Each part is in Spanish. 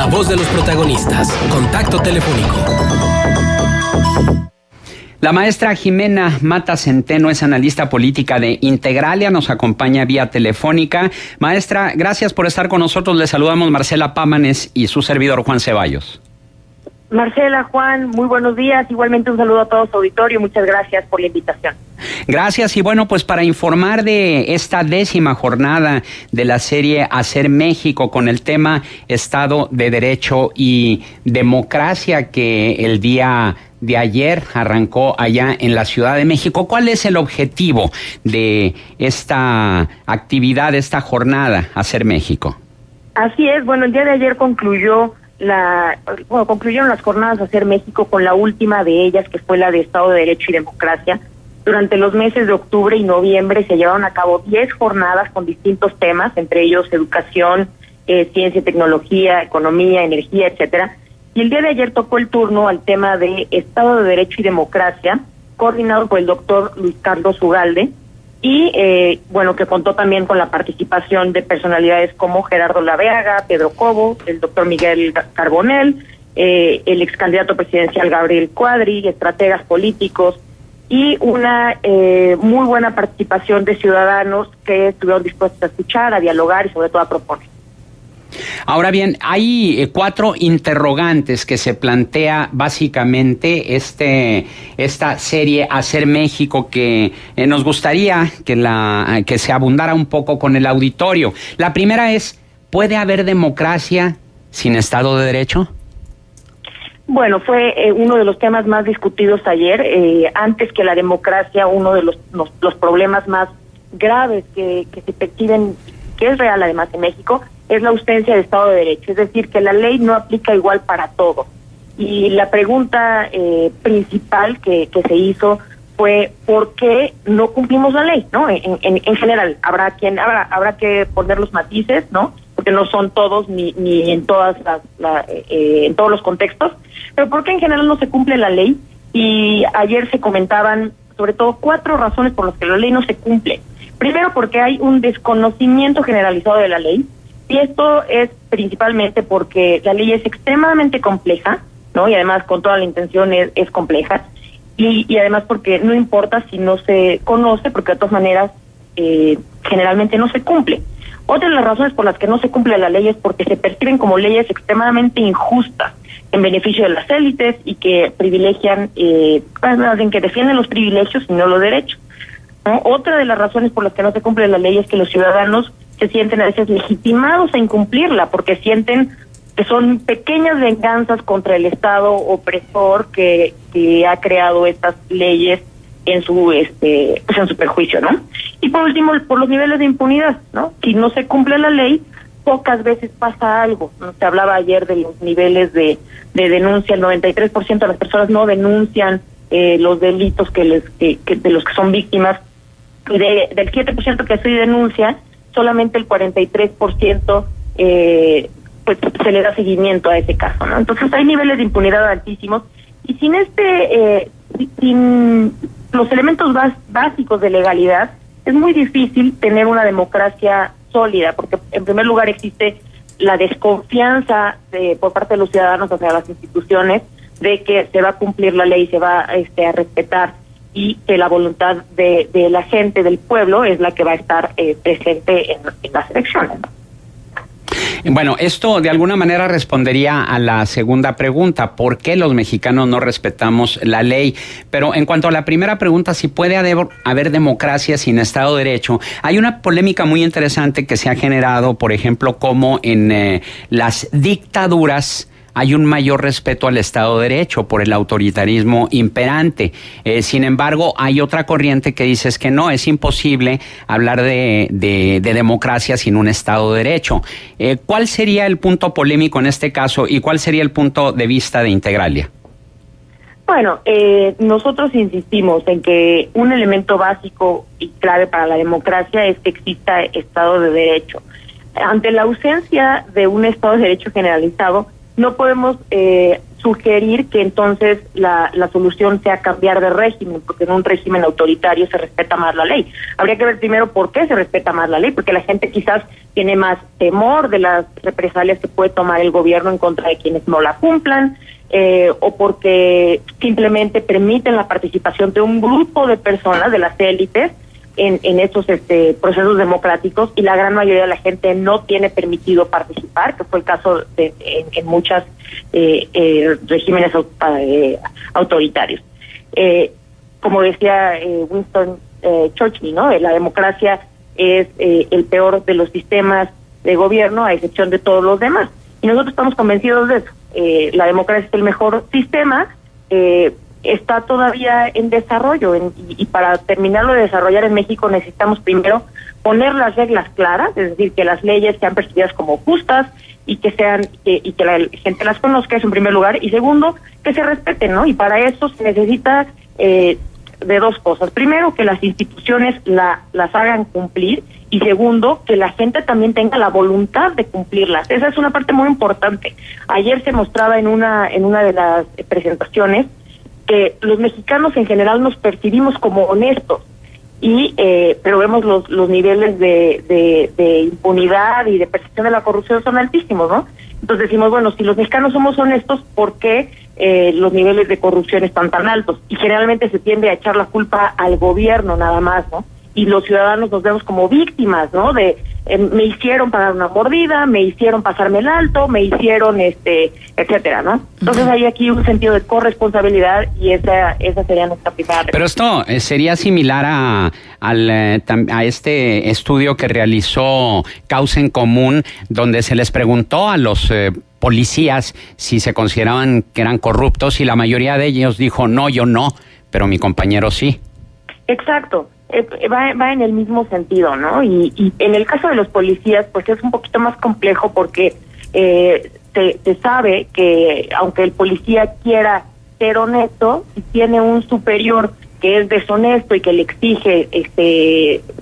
La voz de los protagonistas. Contacto telefónico. La maestra Jimena Mata Centeno es analista política de Integralia, nos acompaña vía telefónica. Maestra, gracias por estar con nosotros. Le saludamos Marcela Pámanes y su servidor Juan Ceballos. Marcela, Juan, muy buenos días. Igualmente un saludo a todo su auditorio. Muchas gracias por la invitación. Gracias. Y bueno, pues para informar de esta 10ª jornada de la serie Hacer México con el tema Estado de Derecho y Democracia que el día de ayer arrancó allá en la Ciudad de México. ¿Cuál es el objetivo de esta actividad, esta jornada Hacer México? Así es. Bueno, el día de ayer concluyeron las jornadas Hacer México con la última de ellas, que fue la de Estado de Derecho y Democracia. Durante los meses de octubre y noviembre se llevaron a cabo 10 jornadas con distintos temas, entre ellos educación, ciencia y tecnología, economía, energía, etcétera. Y el día de ayer tocó el turno al tema de Estado de Derecho y Democracia, coordinado por el doctor Luis Carlos Ugalde, y que contó también con la participación de personalidades como Gerardo Laveaga, Pedro Cobo, el doctor Miguel Carbonell, el ex candidato presidencial Gabriel Cuadri, estrategas políticos, y una muy buena participación de ciudadanos que estuvieron dispuestos a escuchar, a dialogar y sobre todo a proponer. Ahora bien, hay 4 interrogantes que se plantea básicamente esta serie Hacer México que nos gustaría que se abundara un poco con el auditorio. La primera es, ¿puede haber democracia sin Estado de Derecho? Bueno, fue uno de los temas más discutidos ayer. Antes que la democracia, uno de los problemas más graves que se perciben, que es real además en México, es la ausencia de Estado de Derecho, es decir, que la ley no aplica igual para todo. Y la pregunta principal que se hizo fue ¿por qué no cumplimos la ley? ¿No? En general, habrá que poner los matices, ¿no? Porque no son todos ni en todas en todos los contextos, pero ¿por qué en general no se cumple la ley? Y ayer se comentaban sobre todo 4 razones por las que la ley no se cumple. Primero, porque hay un desconocimiento generalizado de la ley. Y esto es principalmente porque la ley es extremadamente compleja, ¿no? Y además con toda la intención es compleja. Y además porque no importa si no se conoce, porque de todas maneras generalmente no se cumple. Otra de las razones por las que no se cumple la ley es porque se perciben como leyes extremadamente injustas en beneficio de las élites y que privilegian, que defienden los privilegios y no los derechos, ¿no? Otra de las razones por las que no se cumple la ley es que los ciudadanos se sienten a veces legitimados a incumplirla porque sienten que son pequeñas venganzas contra el Estado opresor que ha creado estas leyes en su perjuicio, ¿no? Y por último, por los niveles de impunidad, ¿no? Si no se cumple la ley, pocas veces pasa algo, ¿no? Se hablaba ayer de los niveles de denuncia. El 93% de las personas no denuncian los delitos de los que son víctimas, y del 7% que sí denuncia, solamente el 43% pues se le da seguimiento a ese caso, ¿no? Entonces hay niveles de impunidad altísimos y sin los elementos básicos de legalidad es muy difícil tener una democracia sólida, porque en primer lugar existe la desconfianza por parte de los ciudadanos hacia las instituciones de que se va a cumplir la ley, se va a respetar, y que la voluntad de la gente, del pueblo, es la que va a estar presente en las elecciones, ¿no? Bueno, esto de alguna manera respondería a la segunda pregunta, ¿por qué los mexicanos no respetamos la ley? Pero en cuanto a la primera pregunta, si puede haber democracia sin Estado de Derecho, hay una polémica muy interesante que se ha generado, por ejemplo, como en las dictaduras hay un mayor respeto al Estado de Derecho por el autoritarismo imperante. Sin embargo, hay otra corriente que dice que no, es imposible hablar de democracia sin un Estado de Derecho. ¿Cuál sería el punto polémico en este caso y cuál sería el punto de vista de Integralia? Bueno, nosotros insistimos en que un elemento básico y clave para la democracia es que exista Estado de Derecho. Ante la ausencia de un Estado de Derecho generalizado, no podemos sugerir que entonces la solución sea cambiar de régimen, porque en un régimen autoritario se respeta más la ley. Habría que ver primero por qué se respeta más la ley, porque la gente quizás tiene más temor de las represalias que puede tomar el gobierno en contra de quienes no la cumplan, o porque simplemente permiten la participación de un grupo de personas, de las élites, en estos procesos democráticos, y la gran mayoría de la gente no tiene permitido participar, que fue el caso en muchas regímenes autoritarios. Como decía Winston Churchill, ¿no? La democracia es el peor de los sistemas de gobierno, a excepción de todos los demás. Y nosotros estamos convencidos de eso. La democracia es el mejor sistema, está todavía en desarrollo, y para terminarlo de desarrollar en México necesitamos primero poner las reglas claras, es decir, que las leyes sean percibidas como justas y que la gente las conozca, es en primer lugar, y segundo, que se respeten, ¿no? Y para eso se necesita de dos cosas. Primero, que las instituciones las hagan cumplir, y segundo, que la gente también tenga la voluntad de cumplirlas. Esa es una parte muy importante. Ayer se mostraba en una de las presentaciones que los mexicanos en general nos percibimos como honestos, pero vemos los niveles de impunidad y de percepción de la corrupción son altísimos, ¿no? Entonces decimos, bueno, si los mexicanos somos honestos, ¿por qué los niveles de corrupción están tan altos? Y generalmente se tiende a echar la culpa al gobierno nada más, ¿no? Y los ciudadanos nos vemos como víctimas, ¿no? Me hicieron pagar una mordida, me hicieron pasarme el alto, me hicieron etcétera, ¿no? Entonces hay aquí un sentido de corresponsabilidad, y esa sería nuestra primera. Pero esto sería similar a este estudio que realizó Causa en Común, donde se les preguntó a los policías si se consideraban que eran corruptos, y la mayoría de ellos dijo, no, yo no, pero mi compañero sí. Exacto. Va en el mismo sentido, ¿no? Y en el caso de los policías, pues es un poquito más complejo, porque se sabe que aunque el policía quiera ser honesto, si tiene un superior que es deshonesto y que le exige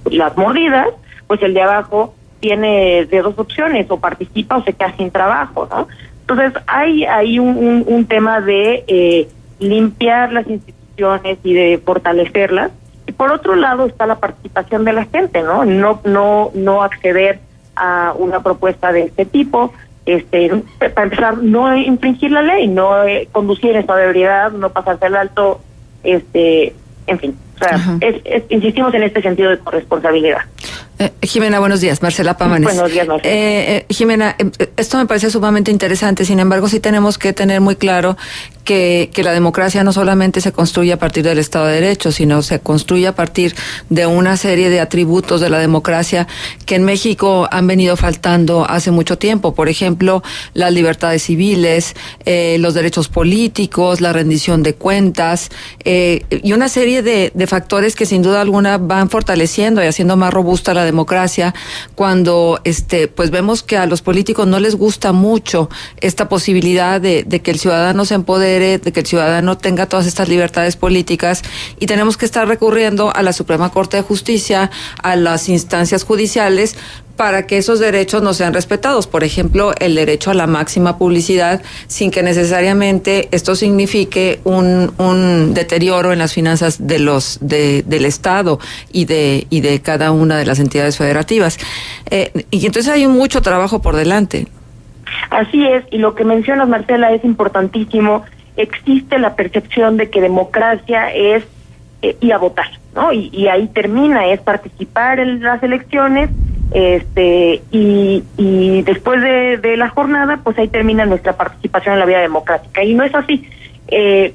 las mordidas, pues el de abajo tiene de dos opciones: o participa o se queda sin trabajo, ¿no? Entonces hay un tema de limpiar las instituciones y de fortalecerlas. Y por otro lado está la participación de la gente, ¿no? No acceder a una propuesta de este tipo, para empezar, no infringir la ley, no conducir en estado de ebriedad, no pasarse al alto, en fin. O sea, insistimos en este sentido de corresponsabilidad. Jimena, buenos días. Marcela Pámanes. Buenos días, Marcela. Jimena, esto me parece sumamente interesante. Sin embargo, sí tenemos que tener muy claro que la democracia no solamente se construye a partir del Estado de Derecho, sino se construye a partir de una serie de atributos de la democracia que en México han venido faltando hace mucho tiempo. Por ejemplo, las libertades civiles, los derechos políticos, la rendición de cuentas, y una serie de factores que sin duda alguna van fortaleciendo y haciendo más robusta la democracia, cuando pues vemos que a los políticos no les gusta mucho esta posibilidad de que el ciudadano se empodere, de que el ciudadano tenga todas estas libertades políticas, y tenemos que estar recurriendo a la Suprema Corte de Justicia, a las instancias judiciales, para que esos derechos no sean respetados. Por ejemplo, el derecho a la máxima publicidad, sin que necesariamente esto signifique un deterioro en las finanzas del Estado y de cada una de las entidades federativas. Y entonces hay mucho trabajo por delante. Así es, y lo que mencionas, Marcela, es importantísimo. Existe la percepción de que democracia es ir a votar, ¿no? Y ahí termina, es participar en las elecciones, y después de la jornada, pues ahí termina nuestra participación en la vida democrática. Y no es así.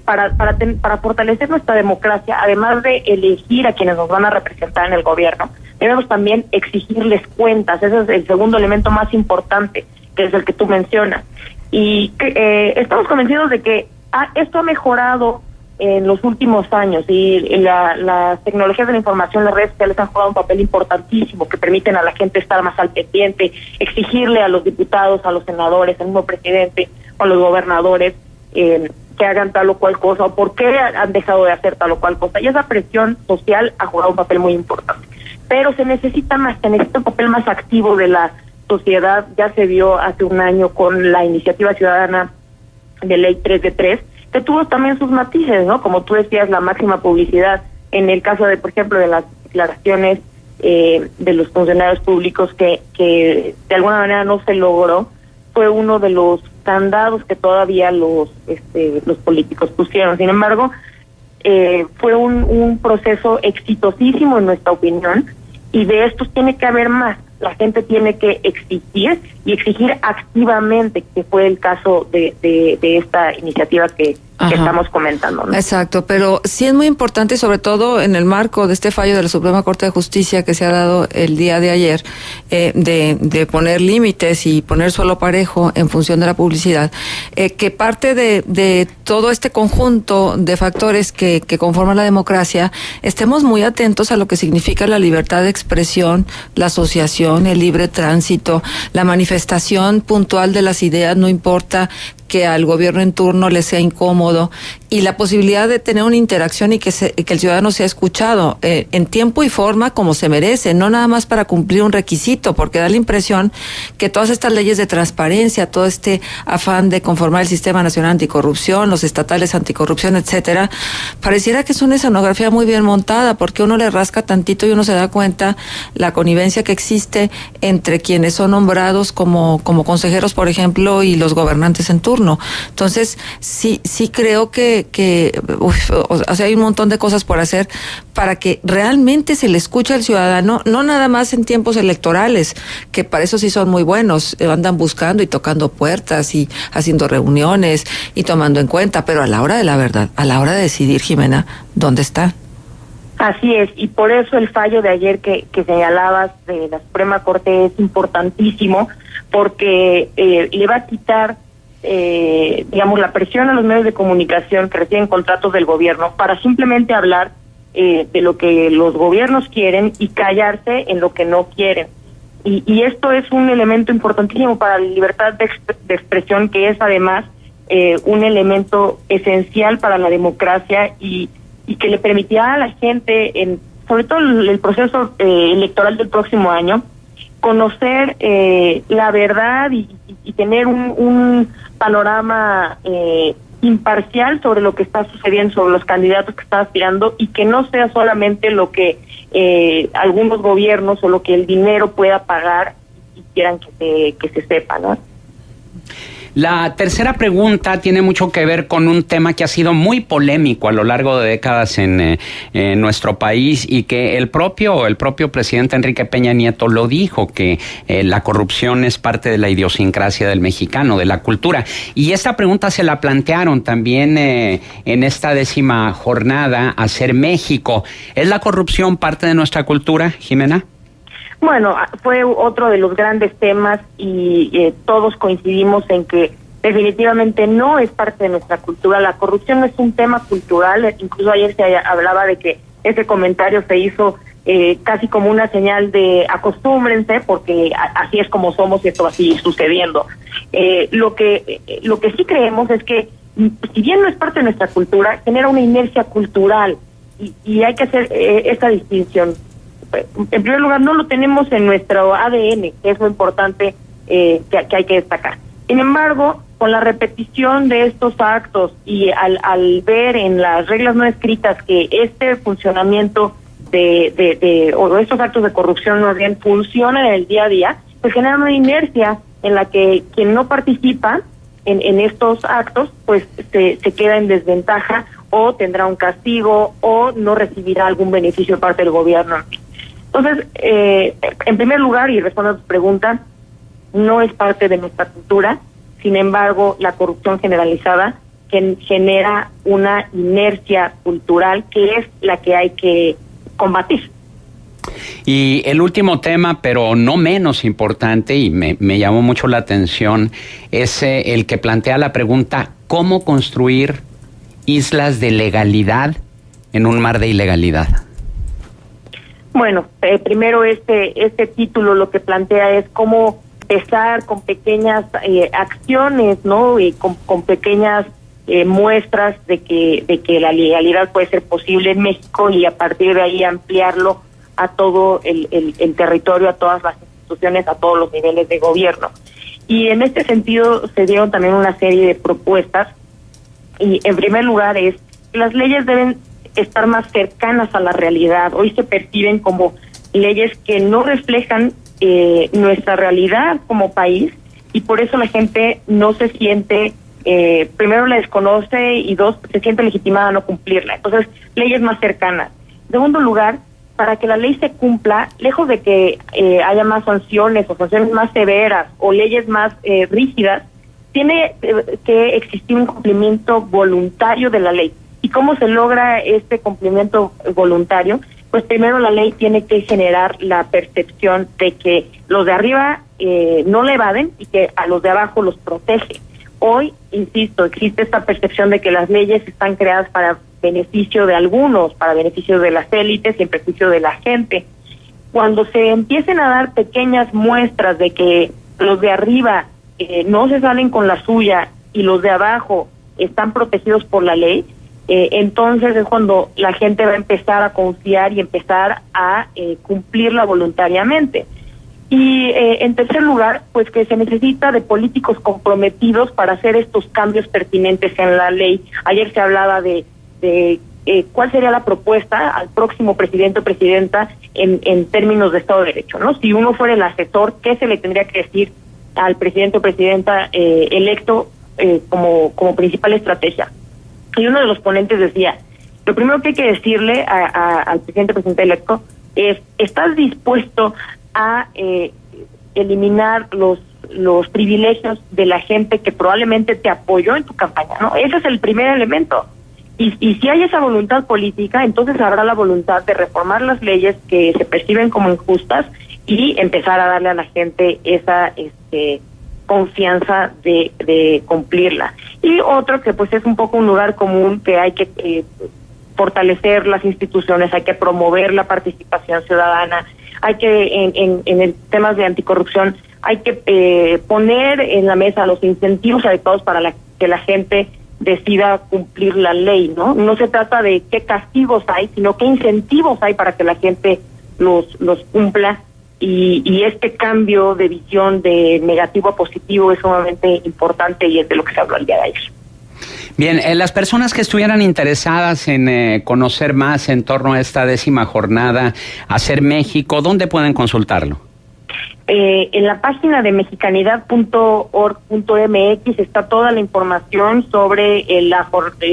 Para fortalecer nuestra democracia, además de elegir a quienes nos van a representar en el gobierno, debemos también exigirles cuentas. Ese es el segundo elemento más importante, que es el que tú mencionas. Y estamos convencidos de que esto ha mejorado en los últimos años, y las tecnologías de la información, las redes sociales han jugado un papel importantísimo, que permiten a la gente estar más al pendiente, exigirle a los diputados, a los senadores, al mismo presidente, o a los gobernadores, que hagan tal o cual cosa, o por qué han dejado de hacer tal o cual cosa. Y esa presión social ha jugado un papel muy importante. Pero se necesita un papel más activo de la sociedad. Ya se vio hace un año con la iniciativa ciudadana de ley 3 de 3, que tuvo también sus matices, ¿no? Como tú decías, la máxima publicidad en el caso de, por ejemplo, de las declaraciones de los funcionarios públicos que de alguna manera no se logró, fue uno de los candados que todavía los políticos pusieron. Sin embargo, fue un proceso exitosísimo en nuestra opinión, y de estos tiene que haber más. La gente tiene que exigir activamente, que fue el caso de esta iniciativa que estamos comentando, ¿no? Exacto, pero sí es muy importante, y sobre todo en el marco de este fallo de la Suprema Corte de Justicia que se ha dado el día de ayer, de poner límites y poner suelo parejo en función de la publicidad, que parte de todo este conjunto de factores que conforman la democracia, estemos muy atentos a lo que significa la libertad de expresión, la asociación, el libre tránsito, la manifestación puntual de las ideas, no importa que al gobierno en turno le sea incómodo, y la posibilidad de tener una interacción y que el ciudadano sea escuchado en tiempo y forma como se merece, no nada más para cumplir un requisito, porque da la impresión que todas estas leyes de transparencia, todo este afán de conformar el Sistema Nacional Anticorrupción, los estatales anticorrupción, etcétera, pareciera que es una escenografía muy bien montada, porque uno le rasca tantito y uno se da cuenta la connivencia que existe entre quienes son nombrados como consejeros, por ejemplo, y los gobernantes en turno. Entonces, sí creo que hay un montón de cosas por hacer para que realmente se le escuche al ciudadano, no nada más en tiempos electorales, que para eso sí son muy buenos, andan buscando y tocando puertas y haciendo reuniones y tomando en cuenta, pero a la hora de la verdad, a la hora de decidir, Jimena, ¿dónde está? Así es, y por eso el fallo de ayer que señalabas de la Suprema Corte es importantísimo, porque le va a quitar la presión a los medios de comunicación que reciben contratos del gobierno para simplemente hablar de lo que los gobiernos quieren y callarse en lo que no quieren. Y esto es un elemento importantísimo para la libertad de expresión, que es además un elemento esencial para la democracia y que le permitirá a la gente, sobre todo el proceso electoral del próximo año, conocer la verdad y tener un panorama imparcial sobre lo que está sucediendo, sobre los candidatos que están aspirando, y que no sea solamente lo que algunos gobiernos o lo que el dinero pueda pagar y quieran que se sepa, ¿no? La tercera pregunta tiene mucho que ver con un tema que ha sido muy polémico a lo largo de décadas en nuestro país, y que el propio presidente Enrique Peña Nieto lo dijo, que la corrupción es parte de la idiosincrasia del mexicano, de la cultura. Y esta pregunta se la plantearon también en esta 10ª jornada, Hacer México. ¿Es la corrupción parte de nuestra cultura, Jimena? Bueno, fue otro de los grandes temas y todos coincidimos en que definitivamente no es parte de nuestra cultura. La corrupción no es un tema cultural. Incluso ayer se hablaba de que ese comentario se hizo casi como una señal de acostúmbrense, porque así es como somos y esto va a seguir sucediendo. Lo que sí creemos es que, si bien no es parte de nuestra cultura, genera una inercia cultural y hay que hacer esta distinción. En primer lugar, no lo tenemos en nuestro ADN, que es lo importante que hay que destacar. Sin embargo, con la repetición de estos actos y al ver en las reglas no escritas que este funcionamiento o estos actos de corrupción más bien funcionan en el día a día, pues genera una inercia en la que quien no participa en estos actos, pues se queda en desventaja, o tendrá un castigo, o no recibirá algún beneficio de parte del gobierno. Entonces, en primer lugar, y respondo a tu pregunta, no es parte de nuestra cultura. Sin embargo, la corrupción generalizada genera una inercia cultural que es la que hay que combatir. Y el último tema, pero no menos importante, y me llamó mucho la atención, es el que plantea la pregunta: ¿cómo construir islas de legalidad en un mar de ilegalidad? Bueno, primero este título lo que plantea es cómo empezar con pequeñas acciones, ¿no? Y con pequeñas muestras de que la legalidad puede ser posible en México, y a partir de ahí ampliarlo a todo el territorio, a todas las instituciones, a todos los niveles de gobierno. Y en este sentido se dieron también una serie de propuestas. Y en primer lugar es que las leyes deben estar más cercanas a la realidad. Hoy se perciben como leyes que no reflejan nuestra realidad como país, y por eso la gente no se siente, primero la desconoce y dos, se siente legitimada a no cumplirla. Entonces, leyes más cercanas. En segundo lugar, para que la ley se cumpla, lejos de que haya más sanciones o sanciones más severas o leyes más rígidas, tiene que existir un cumplimiento voluntario de la ley. ¿Y cómo se logra este cumplimiento voluntario? Pues primero la ley tiene que generar la percepción de que los de arriba no la evaden y que a los de abajo los protege. Hoy, insisto, existe esta percepción de que las leyes están creadas para beneficio de algunos, para beneficio de las élites y en perjuicio de la gente. Cuando se empiecen a dar pequeñas muestras de que los de arriba no se salen con la suya y los de abajo están protegidos por la ley, entonces es cuando la gente va a empezar a confiar y empezar a cumplirla voluntariamente. Y en tercer lugar, pues que se necesita de políticos comprometidos para hacer estos cambios pertinentes en la ley. Ayer se hablaba de cuál sería la propuesta al próximo presidente o presidenta en términos de Estado de Derecho, ¿no? Si uno fuera el asesor, ¿qué se le tendría que decir al presidente o presidenta electo como principal estrategia? Y uno de los ponentes decía, lo primero que hay que decirle al presidente o presidente electo es, ¿estás dispuesto a eliminar los privilegios de la gente que probablemente te apoyó en tu campaña, ¿no? Ese es el primer elemento. Y si hay esa voluntad política, entonces habrá la voluntad de reformar las leyes que se perciben como injustas y empezar a darle a la gente esa confianza de cumplirla. Y otro que pues es un poco un lugar común, que hay que fortalecer las instituciones, hay que promover la participación ciudadana, hay que en el temas de anticorrupción hay que poner en la mesa los incentivos adecuados para que la gente decida cumplir la ley, ¿no? No se trata de qué castigos hay, sino qué incentivos hay para que la gente los cumpla, y este cambio de visión de negativo a positivo es sumamente importante y es de lo que se habló el día de ayer. Bien, las personas que estuvieran interesadas en conocer más en torno a esta 10ª jornada Hacer México, ¿dónde pueden consultarlo? En la página de mexicanidad.org.mx está toda la información sobre el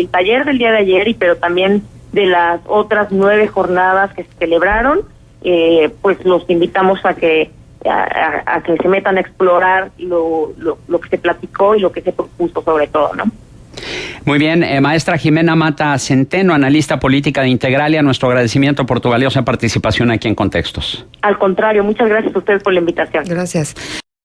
taller del día de ayer, pero también de las otras 9 jornadas que se celebraron. Pues los invitamos a que se metan a explorar lo que se platicó y lo que se propuso sobre todo, ¿no? Muy bien, maestra Jimena Mata Centeno, analista política de Integralia, nuestro agradecimiento por tu valiosa participación aquí en Contextos. Al contrario, muchas gracias a ustedes por la invitación. Gracias.